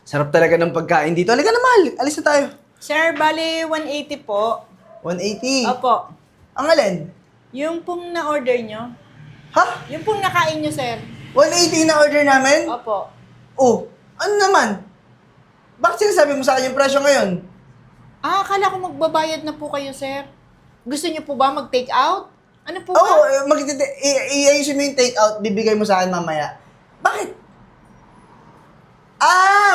Sarap talaga ng pagkain dito. Halika na, mahal. Alis na tayo. Sir, bali 180 po. 180. Opo. Ang alin? Yung pong na-order nyo. Ha? Yung pong nakain nyo, sir. 180 na order namin? Opo. Oh, ano naman? Bakit sinasabi mo sa akin yung presyo ngayon? Akala ko magbabayad na po kayo, sir. Gusto nyo po ba mag-take out? Ano po Oo, ba? iayusin mo yung take out, bibigay mo sa akin mamaya. Bakit?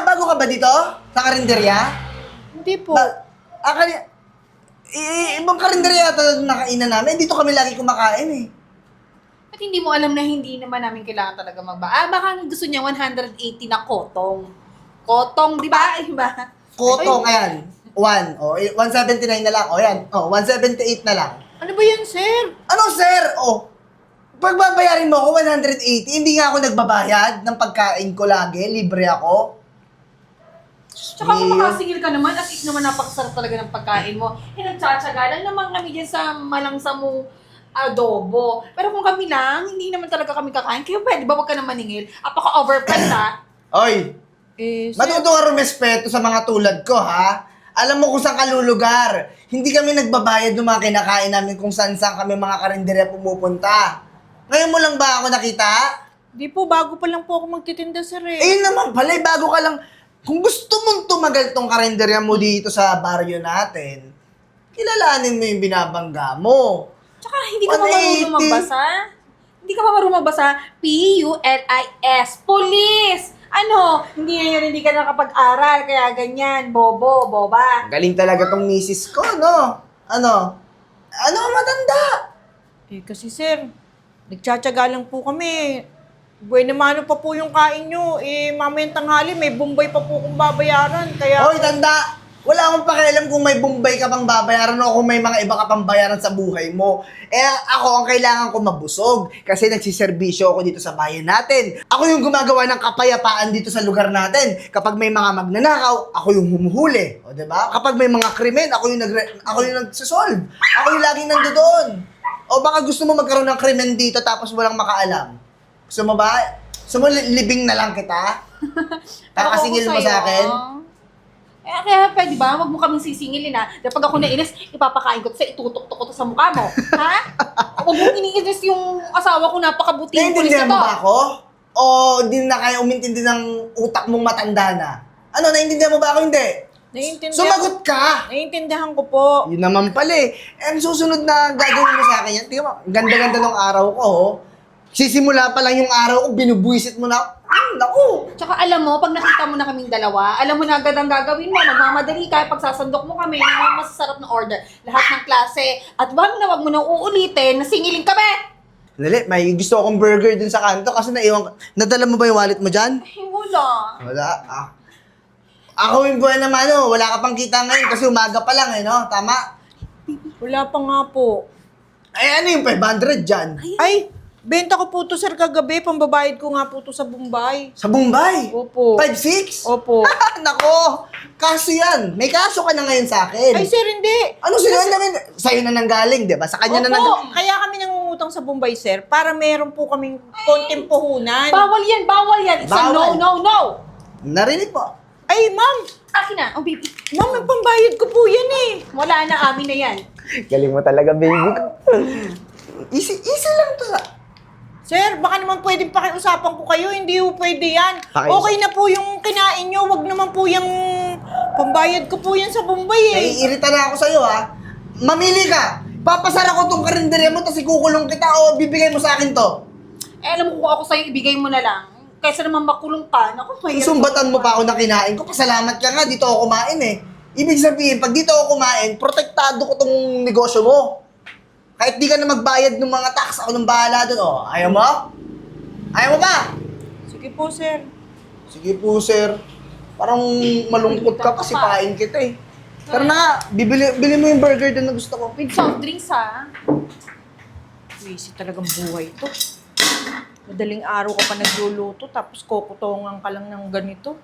Bago ka ba dito? Sa karinderya? Hindi po. Ibang karinderya ata nakainan namin. Dito kami lagi kumakain eh. At hindi mo alam na hindi naman namin kailangan talaga baka gusto niya 180 na kotong. Kotong, di ba? Iba. Kotong, ayan. 179 na lang. O, yan. 178 na lang. Ano ba yan, sir? Ano, sir? Pagbabayarin mo ako 180, hindi nga ako nagbabayad ng pagkain ko lagi. Libre ako. Tsaka kung makasingil ka naman, as if naman napakasarap talaga ng pagkain mo. Nagtsatsaga lang naman kami dyan sa malangsa mong adobo. Pero kung kami lang, hindi naman talaga kami kakain. Kaya pwede ba wag ka na maningil? Apaka-overpriced ha? Oy, Sir. matuto ka rumespeto sa mga tulad ko, ha? Alam mo kung saan ka lulugar. Hindi kami nagbabayad ng mga kinakain namin kung saan-saan kami mga karinderya pumupunta. Ngayon mo lang ba ako nakita? Di po, bago pa lang po ako magtitinda, sir eh. Eh naman pala, bago ka lang. Kung gusto mong tumagal tong karinderya mo dito sa baryo natin, kilalanin mo yung binabangga mo. Tsaka hindi ka pa marunong 180. magbasa. Hindi ka pa marunong magbasa. P-U-L-I-S. Police! Ano? Hindi ka nakapag-aral, kaya ganyan. Bobo, boba. Galing talaga tong misis ko, no? Ano? Ano ang matanda? Kasi sir, nagtsatsaga lang po kami. Buwan naman pa po yung kain nyo. Mamayang tanghali, may Bombay pa po kung babayaran. Kaya... Hoy, tanda! Wala akong pakialam kung may Bombay ka pang babayaran o kung may mga iba ka pang bayaran sa buhay mo. Ako ang kailangan ko mabusog kasi nagsiservisyo ako dito sa bayan natin. Ako yung gumagawa ng kapayapaan dito sa lugar natin. Kapag may mga magnanakaw, ako yung humuhuli. O, diba? Kapag may mga krimen, ako yung nagsisolve. Ako yung laging nandoon. O baka gusto mo magkaroon ng krimen dito tapos walang makaalam. Gusto mo ba? Gusto mo libing na lang kita? Kakasingil mo sa akin? Kaya pwede ba? Huwag mo kaming sisingilin ha. Dahil pag ako nainis, ipapakain ko sa itutok-tok ko to sa mukha mo. Ha? Huwag mong iniinis yung asawa ko, napakabuti yung pulis Naiintindihan na mo to. ba ako? O di na kaya umintindi ng utak mong matanda na? Ano, naiintindihan mo ba ako? Hindi. Sumagot ka! Naiintindihan ko po. Yun naman pala eh. Ang susunod na gagawin mo sa akin yan, tingnan mo, ganda-ganda ng araw ko, oh. Sisimula pa lang yung araw ko, binubuisit mo na, naku! Tsaka alam mo, pag nakita mo na kaming dalawa, alam mo na agad ang gagawin mo. Nagmamadali ka, pagsasandok mo kami, ng masasarap na order. Lahat ng klase. At wag mo na uulitin, nasingilin kami! Dali, may gusto akong burger dun sa kanto kasi naiwan ko. Nadala mo ba yung wallet mo dyan? Ay, wala. Wala. Ako yung buwan naman, no? Wala ka pang kita ngayon kasi umaga pa lang, eh, no? Tama? Wala pa nga po. Ay, ano yung 500 dyan? Ay, benta ko po to sir kagabi. Pambabayad ko nga po to sa Bombay. Sa Bombay? Opo. 5-6? Opo. Nako! Kaso yan. May kaso ka na ngayon sa akin. Ay sir, hindi. Ano sila namin? Sa'yo na nanggaling, di ba? Sa kanya na Opo, nanggaling. kaya kami nangungutang sa Bombay, sir, para meron po kaming konting puhunan. Bawal yan, bawal yan. It's a Bawal. no. Narinig po. Ay, ma'am! Akin na, oh baby. Ma'am, may pambayad ko po yan eh. Wala na, amin na yan. Galing mo talaga, baby. Easy lang to sa... Sir, baka naman pwedeng pakiusapan ko kayo. Hindi po pwede yan. Okay na po yung kinain nyo. Wag naman po yung pambayad ko po yan sa Bombay eh. Naiirita na ako sa'yo, ha? Mamili ka! Papasara ko tong karinderya mo, tapos ikukulong kita o bibigay mo sa akin to. Alam mo kung ako sa'yo, ibigay mo na lang. Kaysa naman makulong ka. Naku, mahirap. Sumbatan mo pa ako na kinain ko. Pasalamat ka nga, dito ako kumain eh. Ibig sabihin, pag dito ako kumain, protektado ko tong negosyo mo. Kahit di ka na magbayad ng mga tax, ako nang bahala doon. Oh, ayaw mo? Ayaw mo ba? Sige po, sir. Sige po, sir. Parang malungkot ka kasi pain kita eh. Pero na nga, bili mo yung burger doon na gusto ko. With soft drinks ha. Crazy talagang buhay to. Madaling araw ka pa nagluluto, tapos kukutongan ka lang ng ganito.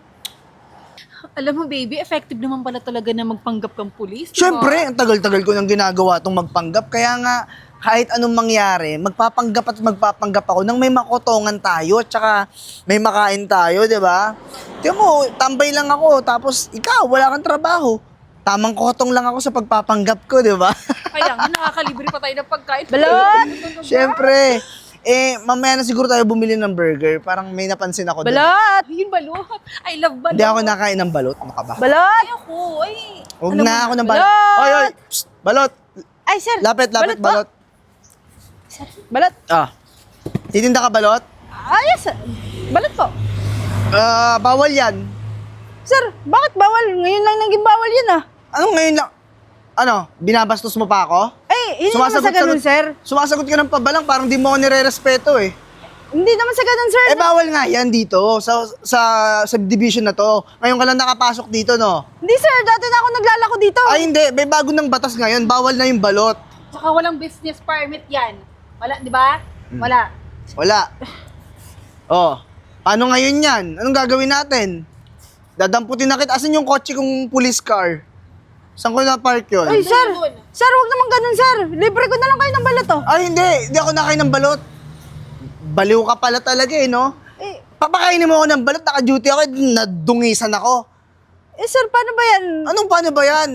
Alam mo baby, effective naman pala talaga na magpanggap kang pulis. Siyempre, ang tagal-tagal ko nang ginagawa itong magpanggap. Kaya nga, kahit anong mangyari, magpapanggap ako nang may makotongan tayo at saka may makain tayo, di ba? Tiyan mo, tambay lang ako, tapos ikaw, wala kang trabaho. Tamang kotong lang ako sa pagpapanggap ko, di ba? Kaya nga, nakakalibre pa tayo ng pagkain. Balot! Siyempre. Mamaya na siguro tayo bumili ng burger. Parang may napansin ako doon. Balot! Yun, balot. I love balot. Hindi ako nakain ng balot. Ano ka ba? Balot! Ay, ako. Ay. Huwag Ano na ba? ako ng balot. Balot! Oy, oy! Psst, balot! Ay, sir! Lapit, Balot po. balot. Balot! Ah. Titinda ka balot? Ah, yes, sir. Balot po. Bawal yan. Sir, bakit bawal? Ngayon lang naging bawal yun ah. Anong ngayon lang? Ano? Binabastos mo pa ako? Ay, hindi naman sa ganun, sir. Sumasagot ka ng pabalang, parang di mo ako nire-respeto eh. Hindi naman sa ganun, sir. Bawal nga yan dito, sa subdivision na to. Ngayon ka lang nakapasok dito, no? Hindi, sir. Dati na ako naglalako dito. Ay, hindi. May bago ng batas ngayon. Bawal na yung balot. Tsaka walang business permit yan. Wala, di ba? Wala. Wala. Oh, paano ngayon yan? Anong gagawin natin? Dadamputin na kita. Asan yung kotse kong police car? Saan ko na-park yun? Ay, sir. Doon. Sir, huwag naman ganun, sir. Libre ko na lang kayo ng balot, oh. Ay, hindi. Hindi ako nakain ng balot. Baliw ka pala talaga eh, no? Eh, Papakainin mo ako ng balot. Naka-duty ako. Nadungisan ako. sir, paano ba yan? Anong paano ba yan?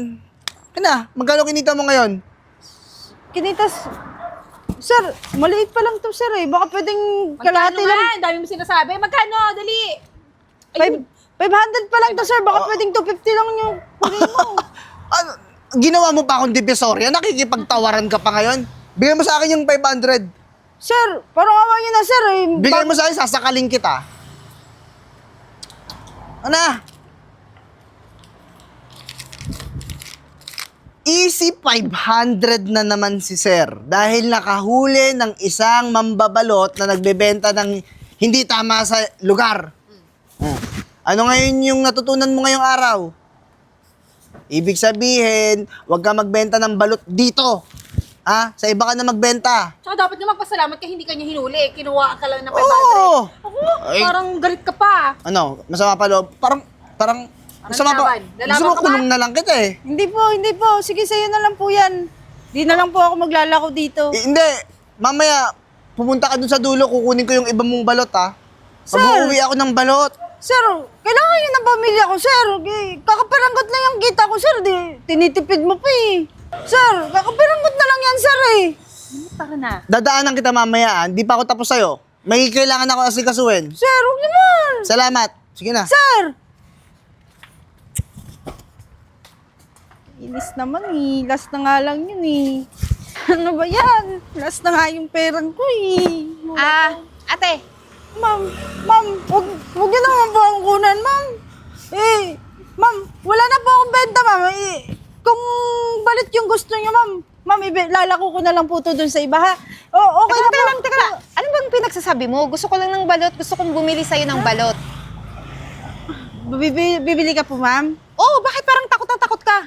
Kina, magkano kinita mo ngayon? Kinitas... Sir, maliit pa lang to, sir, eh. Baka pwedeng kalahati Magkano lang. nga? Ang dami mo sinasabi. Magkano? Dali. Ayun. 500 pa lang to, sir. Baka pwedeng 250 lang yung kunin mo. Ano, ginawa mo pa akong divisorya? Nakikipagtawaran ka pa ngayon? Bigay mo sa akin yung 500. Sir, parang awa niyo na, sir. Eh. Bigay mo sa akin, sasakaling kita. Ano? Easy 500 na naman si Sir dahil nakahuli ng isang mambabalot na nagbebenta ng hindi tama sa lugar. Ano ngayon yung natutunan mo ngayong araw? Ibig sabihin, huwag ka magbenta ng balot dito. Ha? Sa iba ka na magbenta. Tsaka dapat nga magpasalamat ka hindi kanya hinuli. Kinuha ka lang ng 500. Oo! Ako, Ay. parang galit ka pa. Ano? Masama pa loob? Parang masama pa. lalaban? Lalaban Gusto mo ka ba? kulong na lang kita eh. Hindi po. Sige, sa'yo na lang po yan. Di na lang po ako maglalako dito. Hindi. Mamaya, pumunta ka dun sa dulo, kukunin ko yung iba mong balot, ha? Sir! Mag-uwi ako ng balot. Sir, kailangan yun ng pamilya ko, sir. Kakaperanggot lang yung kita ko, sir. Tinitipid mo pa eh. Sir, kakaperanggot na lang yan, sir eh. Tara na. Dadaanan kita mamaya, Di pa ako tapos sa'yo. May kailangan ako asikasuhin. Sir, huwag naman. Salamat. Sige na. Sir! Inis naman eh. Last na nga lang yun eh. Ano ba yan? Last na nga yung perang ko eh. Ate. Ma'am, huwag niyo naman po akong kunan, ma'am. Ma'am, wala na po akong benta, ma'am. Kung balit yung gusto niyo, ma'am, lalako ko na lang po to dun sa iba, ha? Okay na po. Teka lang. Ano bang pinagsasabi mo? Gusto ko lang ng balot. Gusto kong bumili sa'yo ng balot. Bibili ka po, ma'am? Oh, bakit parang takot na takot ka?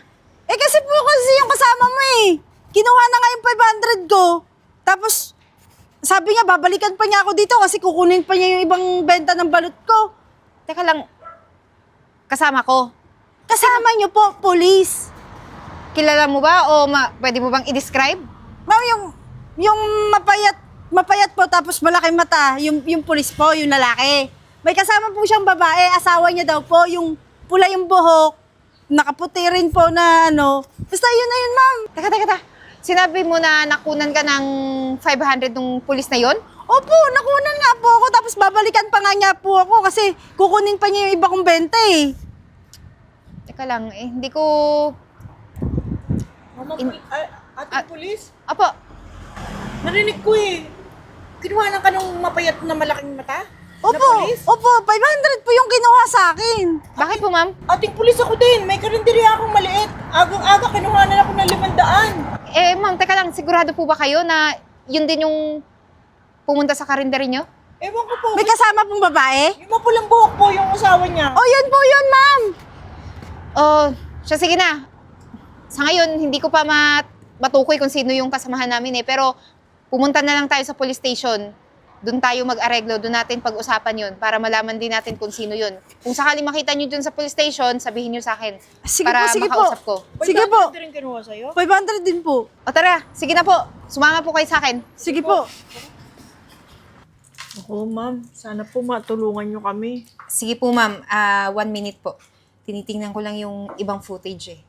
Kasi po kasi yung kasama mo eh. Kinuha na nga yung 500 ko. Tapos, sabi niya, babalikan pa niya ako dito kasi kukunin pa niya yung ibang benta ng balot ko. Teka lang. Kasama ko. Kasama niyo po, police. Kilala mo ba o pwede mo bang i-describe? Ma'am, yung mapayat po tapos malaki mata, yung police po, yung lalaki. May kasama po siyang babae, asawa niya daw po, yung pula yung buhok, nakaputi rin po na ano. Basta yun na yun, ma'am. Teka. Sinabi mo na nakunan ka ng 500 ng pulis na yon? Opo, nakunan nga po ako tapos babalikan pa nga niya po ako kasi kukunin pa niya yung iba kong benta eh. Teka lang, hindi ko... Ate police? Apo, Narinig ko eh. Kinuha lang ka ng mapayat na malaking mata? Opo, 500 po yung kinuha sa akin. bakit po ma'am? Ating pulis ako din. May karinderya akong maliit. Agang-aga kinuha na ako ng 500. Ma'am, teka lang, sigurado po ba kayo na yun din yung pumunta sa karinderya nyo? Ewan ko po. May kasama pong babae? Yung mapulang buhok po yung asawa niya. Oh, yun po yun, ma'am. Oh, siya sige na. Sa ngayon, hindi ko pa matukoy kung sino yung kasamahan namin eh. Pero pumunta na lang tayo sa police station. Doon tayo mag-areglo, doon natin pag-usapan yun para malaman din natin kung sino yun. Kung sakali makita nyo dun sa police station, sabihin nyo sa akin Sige para po, sige po. makausap ko. Sige po. 500 rin kinuha sa'yo? 500 din po. O tara, sige na po. Sumama po kayo sa akin. Sige po. Ako, ma'am. Sana po matulungan nyo kami. Sige po ma'am, 1 minute po. Tinitingnan ko lang yung ibang footage eh.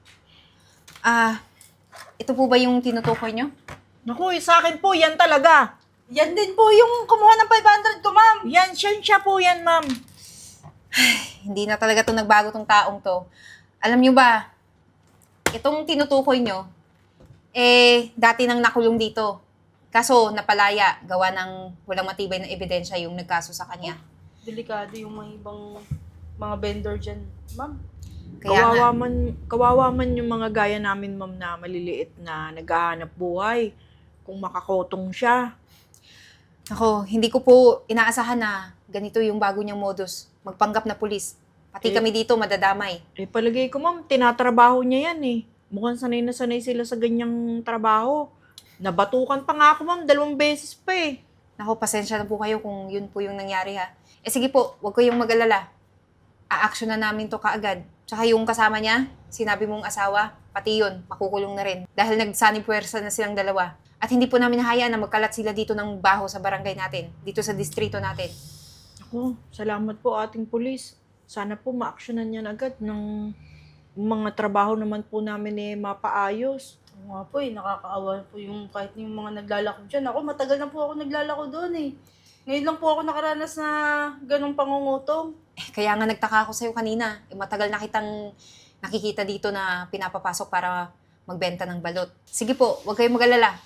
Ito po ba yung tinutukoy nyo? Naku, sa akin po, yan talaga. Yan din po yung kumuha ng 500 ko, ma'am. Yan, siya po yan, ma'am. Hindi na talaga to nagbago tong taong to. Alam nyo ba, itong tinutukoy nyo, dati nang nakulong dito. Kaso napalaya, gawa ng walang matibay na ebidensya yung nagkaso sa kanya. Delikado yung mga ibang mga vendor dyan, ma'am. Kaya nga, Kawawa man yung mga gaya namin, ma'am, na maliliit na naghahanap buhay. Kung makakotong siya. ako, hindi ko po inaasahan na ganito yung bago niyang modus. Magpanggap na pulis. Pati kami dito madadamay. Palagay ko, ma'am, tinatrabaho niya yan eh. Mukhang sanay na sanay sila sa ganyang trabaho. Nabatukan pa nga ako, ma'am, 2 beses pa eh. Naku, pasensya na po kayo kung yun po yung nangyari ha. Sige po, huwag kayong mag-alala. A-action na namin to kaagad. Tsaka yung kasama niya, sinabi mong asawa, pati yun, makukulong na rin. Dahil nagsanipwersa na silang dalawa. At hindi po namin hayaan na magkalat sila dito ng baho sa barangay natin, dito sa distrito natin. Ako, salamat po ating pulis. Sana po ma-actionan yan agad ng mga trabaho naman po namin mapaayos. Oo nga po nakakaawa po yung kahit yung mga naglalako dyan. Ako, matagal na po ako naglalako doon eh. Ngayon lang po ako nakaranas na ganong pangungutong. Kaya nga nagtaka ako sa'yo kanina. Matagal na kitang nakikita dito na pinapapasok para magbenta ng balot. Sige po, huwag kayong mag-alala.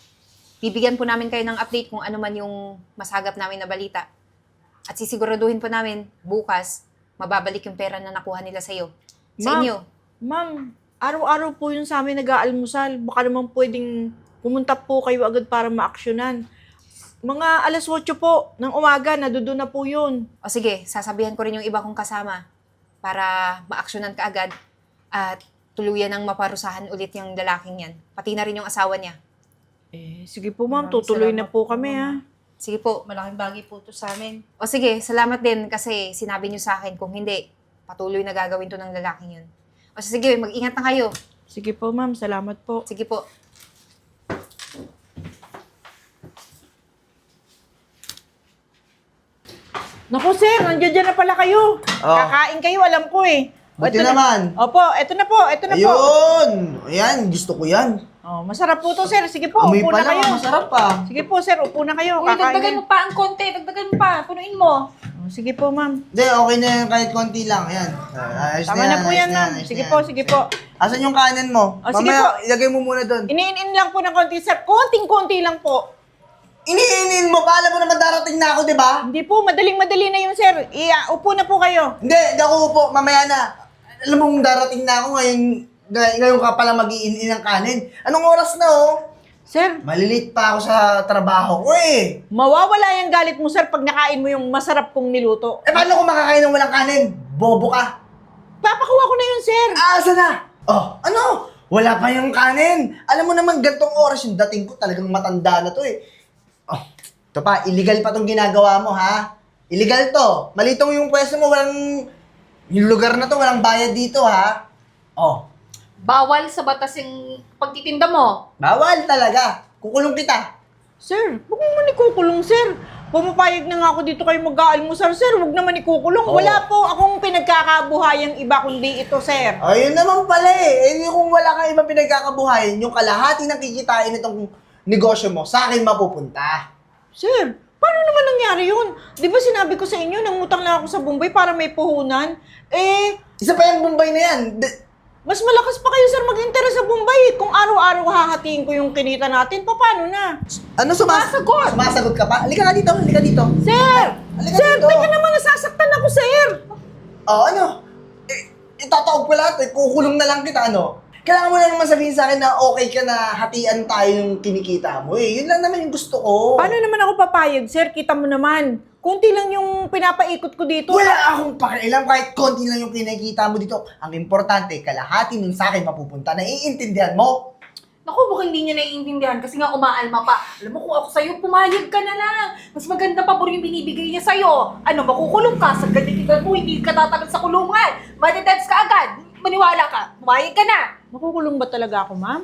Bibigyan po namin kayo ng update kung ano man yung masagap namin na balita. At sisiguraduhin po namin, bukas, mababalik yung pera na nakuha nila sa'yo. Sa Ma'am. inyo. Ma'am, araw-araw po yun sa amin nag-aalmusal. Baka naman pwedeng pumunta po kayo agad para ma-actionan. Mga 8:00 po ng umaga, nadudo na po yun. O sige, sasabihan ko rin yung iba kong kasama para ma-actionan ka agad at tuluyan ng maparusahan ulit yung lalaking yan. Pati na rin yung asawa niya. Sige po, ma'am, Maraming tutuloy na salamat po po, kami, ha. ma'am. Sige po. Malaking bagay po to sa amin. O sige, salamat din kasi sinabi niyo sa akin kung hindi, patuloy na gagawin to ng lalaking yun. O sige, mag-ingat na kayo. Sige po, ma'am, salamat po. Sige po. Naku, sir, nandiyan na pala kayo. Oh. Kakain kayo, alam ko eh. Buti Eto na- naman. Opo, eto na po. Ayun! Ayan, gusto ko yan. Oh, masarap po to, sir. Sige po, Amoy upo pa na kayo. lang, masarap pa. Sige po, sir, upo na kayo. Uy, dagdagan mo pa ang konti. Dagdagan mo pa. Punuin mo. Oh, sige po, ma'am. Hindi, okay na yan kahit konti lang. Ayan. Ayos Tama na po ayos yan, ma'am. ayos Sige na po, yan. sige po. Asan yung kanin mo? Oh, sige Mamaya, po. ilagay mo muna doon. Iniin lang po ng konti, sir. Konting-konti lang po. Iniinin mo pa, alam mo naman darating na ako, di ba? Hindi po, madaling-madali na yun, sir. Upo na po kayo. Hindi ako upo, mamaya na. Alam mo, darating na ako ngayon ka pala mag-iin ng kanin. Anong oras na, oh? Sir, Malilit pa ako sa trabaho ko, eh. mawawala yung galit mo, sir, pag nakain mo yung masarap kong niluto. Eh, paano kung makakain ng walang kanin? Bobo ka. Papakuha ko na yun, sir. Asa na? Oh, ano? Wala pa yung kanin. Alam mo naman, gantong oras yung dating ko, talagang matanda na to, eh. Oh, ito pa, illegal pa tong ginagawa mo, ha? Illegal to. Malitong yung pwesto mo, yung lugar na to, walang bayad dito, ha? Oh, Bawal sa batas yung pagtitinda mo. bawal talaga. Kukulong kita. Sir, huwag mo naman ikukulong, sir. Pumapayag na nga ako dito kayo mag-aalmusal, sir. Huwag naman ikukulong. Oo. Wala po akong pinagkakabuhayang iba kundi ito, sir. Ayun naman pala eh. Kung wala kang ibang pinagkakabuhayan, yung kalahati ng kikitain itong negosyo mo, sa akin mapupunta. Sir, paano naman nangyari yun? Di ba sinabi ko sa inyo, nangutang lang ako sa Bombay para may puhunan? Isa pa yung Bombay na yan. Mas malakas pa kayo, sir, mag-interest sa Bombay. Kung araw-araw hahatiin ko yung kinita natin, paano na? Ano sumasagot? Sumasagot ka pa? Halika nga dito, halika dito. Sir! Halika Sir, dito. teka naman, nasasaktan ako, sir! Oh, ano? Itataog ko lahat eh. Kukulong na lang kita, ano? Kailangan mo na naman sabihin sa akin na okay ka na hatian tayo yung kinikita mo eh. Yun lang naman yung gusto ko. Paano naman ako papayag, sir? Kita mo naman. Kunti lang yung pinapaikot ko dito. Wala akong pakialam kahit konti lang yung kinikita mo dito. Ang importante, kalahati nun sa akin mapupunta. Naiintindihan mo? Naku, mukhang hindi niya naiintindihan kasi nga umaalma pa. Alam mo, kung ako sa'yo, pumayag ka na lang. Mas maganda pa yung binibigay niya sa'yo. Ano, makukulong ka sa ganitigan mo, hindi ka tatagal sa kulungan. Madedets ka agad. Maniwala ka, pumayag ka na. Makukulong ba talaga ako, ma'am?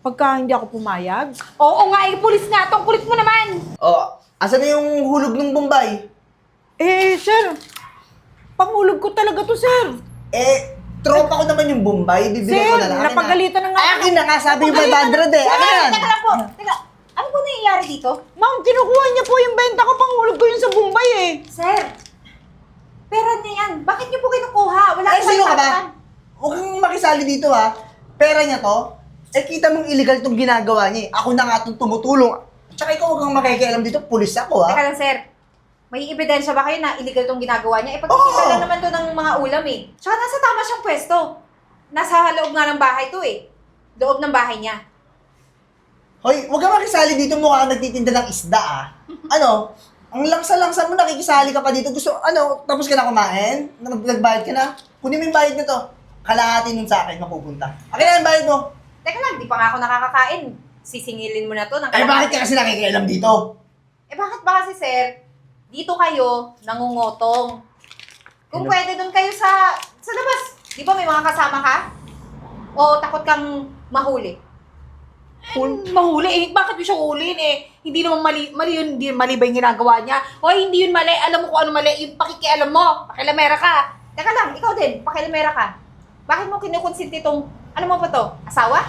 Pagka hindi ako pumayag? Oo nga, pulis nga. Tong kulit mo naman. Oh, asan na yung hulog ng Bombay? Sir, panghulog ko talaga to, sir. Tropa ko naman yung Bombay. Bibigyan ko Sir, na lang. napagalitan na nga. Ay, akin na nga. Sabi yung 500 eh. Akin na yan. Teka lang po. Teka, ano po nangyayari dito? Ma'am, kinukuha niya po yung benta ko, panghulog ko yun sa Bombay eh. Sir, pera niya yan. Bakit niyo po kinukuha? Wala Ay, sino ka ba? tatapan. Huwag kang makisali dito ha. Pera niya to. Kita mong illegal tong ginagawa niya eh. Ako na nga itong tumutulong. Tsaka ikaw huwag kang makikialam dito. Pulis ako ha. Teka lang, sir. May ebidensya ba kayo na illegal tong ginagawa niya? Pagkikita Oo. lang naman to ng mga ulam eh. Tsaka nasa tama siyang pwesto. Nasa loob nga ng bahay to eh. Loob ng bahay niya. Hoy, huwag kang makisali dito. Mukha kang nagtitinda ng isda ah. Ano? Ang langsa-langsa mo, nakikisali ka pa dito. Gusto, tapos ka na kumain? Nagbayad ka na? Kunin mo yung bayad na to. Kalahati nun sa akin, mapupunta. Akin na yung bayad mo. Teka lang, di pa nga ako nakakakain. Sisingilin mo na to ng Bakit ka kasi nakikialam dito? bakit ba kasi, sir? Dito kayo nangungotong. Kung Ano? pwede doon kayo sa labas. Di ba may mga kasama ka? O takot kang mahuli? Mahuli eh. Bakit mo siya huliin eh? Hindi naman mali yun. Hindi mali ba yung ginagawa niya? O hindi yun mali. Alam mo kung ano mali. Yung pakikialam mo. Pakilamera ka. Teka lang, ikaw din, pakilamera ka. Bakit mo kinukonsinti tong, ano mo ba to? Asawa?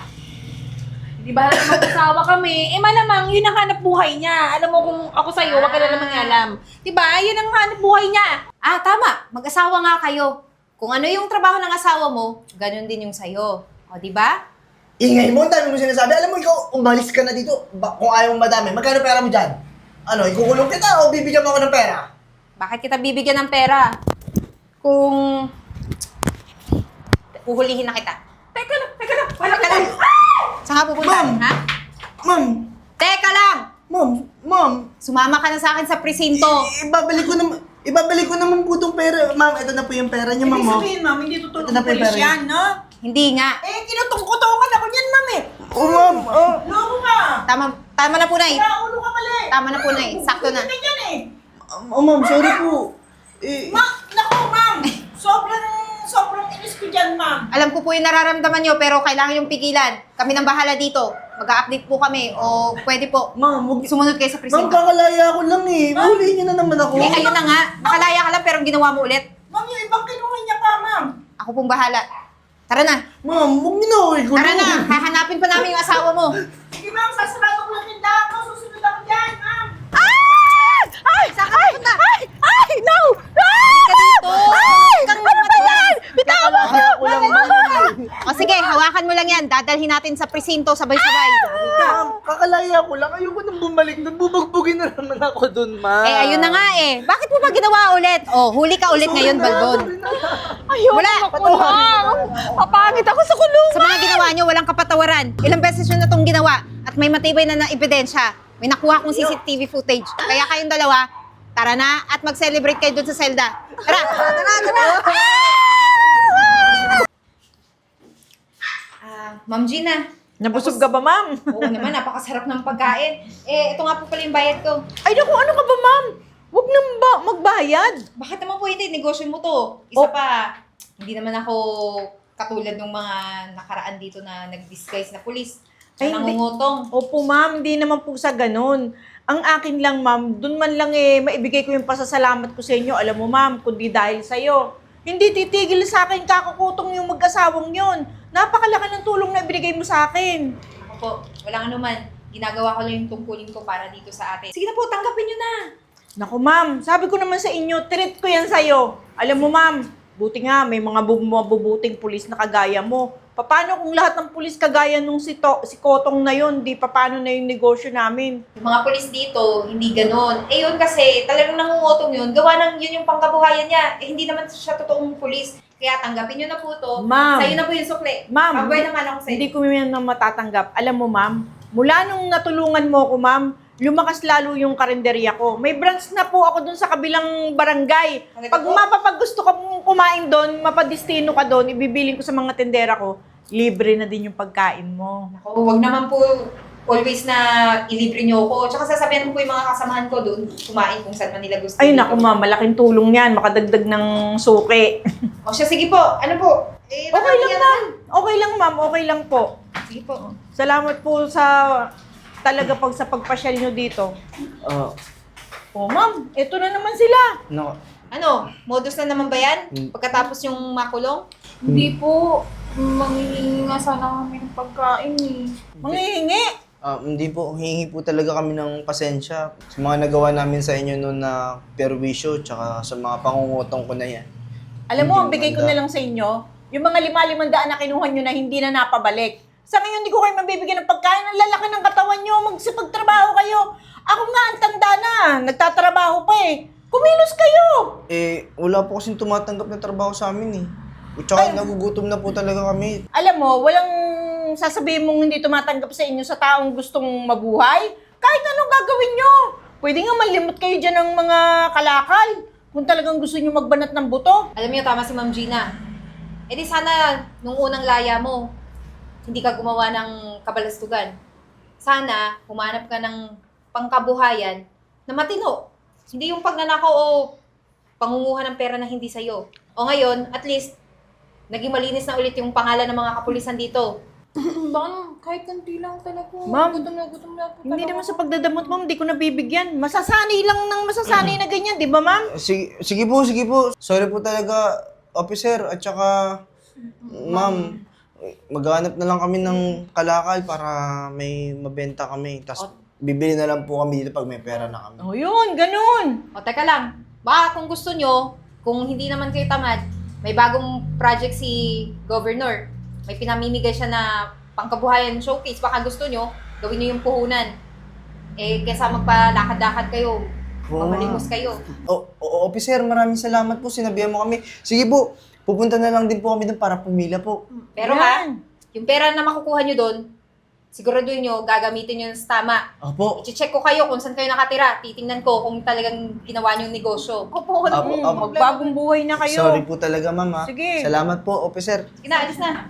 Di ba mag-asawa kami? Malamang yun ang hanap buhay niya. Alam mo kung ako sa'yo, wag ka na naman alam. Di ba? Yun ang hanap buhay niya. Ah, tama. Mag-asawa nga kayo. Kung ano yung trabaho ng asawa mo, ganun din yung sa'yo. O, di ba? Ingay mo, ang dami mo sinasabi. Alam mo, ikaw, umalis ka na dito. Kung ayaw mong madami, magkano pera mo dyan? Ano, ikukulong kita o bibigyan mo ako ng pera? Bakit kita bibigyan ng pera? Kung uhulihin na kita. Teka lang. Wala Teka lang. Saan ka pupunta? Ma'am! Ha? Ma'am! Teka lang! Ma'am! Sumama ka na sa akin sa presinto. Ibabalik ko naman po itong pera. Ma'am, ito na po yung pera niyo, ma'am. Ibig oh. sabihin, ma'am, hindi tutulong Ito na ng po yung polis pera yan, no? Hindi nga. Kinutungkutungan ako niyan, ma'am eh. Oh, ma'am. Oh. Loko ka. Tama na po, Nay. Naulo ka mali. Tama na po, Nay. Sakto na. Ganyan eh. Oh, ma'am, sorry po. Naku, ma'am. Sobrang inis ko dyan, ma'am. Alam ko po yung nararamdaman nyo, pero kailangan yung pigilan. Kami nang bahala dito. Mag-a-update po kami. O pwede po, Ma'am, huwag... sumunod kayo sa Ma'am, presinto. kakalaya ko lang eh. Huliin niyo na naman ako. Eh, ayun na nga. Nakalaya ka lang, pero ginawa mo ulit. Ma'am, yung ibang kinuha niya pa, ma'am. Ako pong bahala. Tara na. Ma'am, huwag niyo na ako ikulong. Tara na. Hahanapin pa namin yung asawa mo. Sige, ma'am, sasarado ko lang yung tindahan ko. Susunod ako dyan, ma'am. Saan ka pupunta? No! Ka dito. Ano ba yan? Bitawan mo ako! Kaya ko lang, ma'am. O sige, hawakan mo lang yan. Dadalhin natin sa presinto sabay-sabay. Ma'am, kakalaya ko lang. Ayoko nang bumalik doon. Bubagbugin na naman ako doon, ma'am. Eh, ayun na nga eh. Bakit mo ba ginawa ulit? O, huli ka ulit ngayon, Balbon. Ayoko Wala. makulong! Papangit ako sa kulungan! Sa mga ginawa nyo, walang kapatawaran. Ilang beses nyo na itong ginawa at may matibay na ebidensya. May nakuha kong CCTV footage. Kaya kayong dalawa, tara na at mag-celebrate kayo dun sa selda. Tara! Ma'am Gina. Nabusog ka ba, ma'am? Oo naman, napakasarap ng pagkain. Eh, ito nga po pala yung bayad ko. Ay, naku, ano ka ba, ma'am? Huwag nang magbayad. Bakit naman po hindi? Negosyo mo to. Isa Oh. pa, hindi naman ako katulad ng mga nakaraan dito na nag-disguise na pulis. Ay, Na hindi. nangungutong. Opo, ma'am, hindi naman po sa ganun. Ang akin lang, ma'am, dun man lang maibigay ko yung pasasalamat ko sa inyo. Alam mo, ma'am, kundi dahil sa'yo. Hindi titigil sa akin kakukutong yung mag-asawang yun. Napakalaki ng tulong na ibigay mo sa akin. Ako po, walang anuman. Ginagawa ko lang yung tungkulin ko para dito sa atin. Sige na po, tanggapin nyo na. Naku, ma'am, sabi ko naman sa inyo, treat ko yan sa'yo. Alam mo, ma'am, buti nga may mga mabubuting pulis na kagaya mo. Paano kung lahat ng pulis kagaya nung si Kotong na yun, di paano na yung negosyo namin? Yung mga pulis dito, hindi ganon. Eh yun kasi, talagang nangungutong yun. Gawa ng yun yung pangkabuhayan niya. Eh hindi naman siya totoong pulis. Kaya tanggapin nyo na po to. Ma'am. Sa'yo na po yung sukli. Ma'am, Pagbuhay naman ako sa'yo. Hindi ko yan na matatanggap. Alam mo, ma'am, mula nung natulungan mo ako, ma'am, lumakas lalo yung karinderya ko. May branch na po ako dun sa kabilang barangay. Talaga Pag po? mapapag gusto ka mong kumain doon, mapadistino ka doon, ibibiling ko sa mga tendera ko. libre na din yung pagkain mo. Ako, wag naman po always na ilibre niyo ako. Tsaka sasabihan ko po yung mga kasamahan ko doon, kumain kung saan man nila gusto. Ay, dito. naku ma'am, malaking tulong yan. Makadagdag ng suki. O siya, sige po. Ano po? Eh, Okay lang, nakakaya ma'am. Okay lang, ma'am. Okay lang po. naman. Sige po. Salamat po sa talaga sa pagpasyal nyo dito. Oh, ma'am, eto na naman sila. No, Ano? Modus na naman ba yan? Pagkatapos yung makulong? Hindi po. Mangingi nga sana kami ng pagkain eh. Manghihingi. hindi po, hihingi po talaga kami ng pasensya sa mga nagawa namin sa inyo noon na perwisyo tsaka sa mga pangungutong ko na yan. Alam mo, Hindi ang bigay ko maganda. na lang sa inyo, yung mga 5,500 na kinuha nyo na hindi na napabalik. Sa ngayon, hindi ko kayo mabibigyan ng pagkain. Ang lalaki ng katawan nyo. Magsipagtrabaho kayo. Ako nga, ang tanda na. Nagtatrabaho pa eh. Kumilos kayo. Wala po kasing tumatanggap na trabaho sa amin eh. Tsaka nagugutom na po talaga kami. Alam mo, walang sasabihin mong hindi tumatanggap sa inyo sa taong gustong mabuhay. Kahit anong gagawin nyo. Pwede nga malimot kayo dyan ng mga kalakal. Kung talagang gusto nyo magbanat ng buto. Alam niyo, tama si Ma'am Gina. Eh di sana, nung unang laya mo, hindi ka gumawa ng kabalastugan. Sana, humanap ka ng pangkabuhayan na matino. Hindi yung pagnanakaw o pangunguha ng pera na hindi sa'yo. O ngayon, at least, naging malinis na ulit yung pangalan ng mga kapulisan dito. Baka naman, kahit kanti lang talaga. Ma'am, gutom na po Hindi talaga naman ako. sa pagdadamot, ma'am, hindi ko nabibigyan. Masasanay lang ng masasanay na ganyan, di ba, ma'am? Sige po. Sorry po talaga, officer. At saka, ma'am, maghanap na lang kami ng kalakal para may mabenta kami. Tapos, bibili na lang po kami dito pag may pera na kami. O yun, ganun. O teka lang, baka kung gusto nyo, kung hindi naman kayo tamad, may bagong project si Governor. May pinamimigay siya na pangkabuhayan showcase. Baka gusto nyo, gawin nyo yung puhunan. Eh, kesa magpalakad-lakad kayo, mamalimos kayo. Officer, maraming salamat po. Sinabihan mo kami. Sige po, pupunta na lang din po kami doon para pumila po. Pero ha, yung pera na makukuha nyo doon, siguraduhin nyo, gagamitin nyo sa tama. Opo. I-check ko kayo kung saan kayo nakatira. Titingnan ko kung talagang ginawa nyo yung negosyo. Opo, Magbagong buhay na kayo. Sorry po talaga, ma'am. Ha? Sige. Salamat po, officer. Sige na, alis na.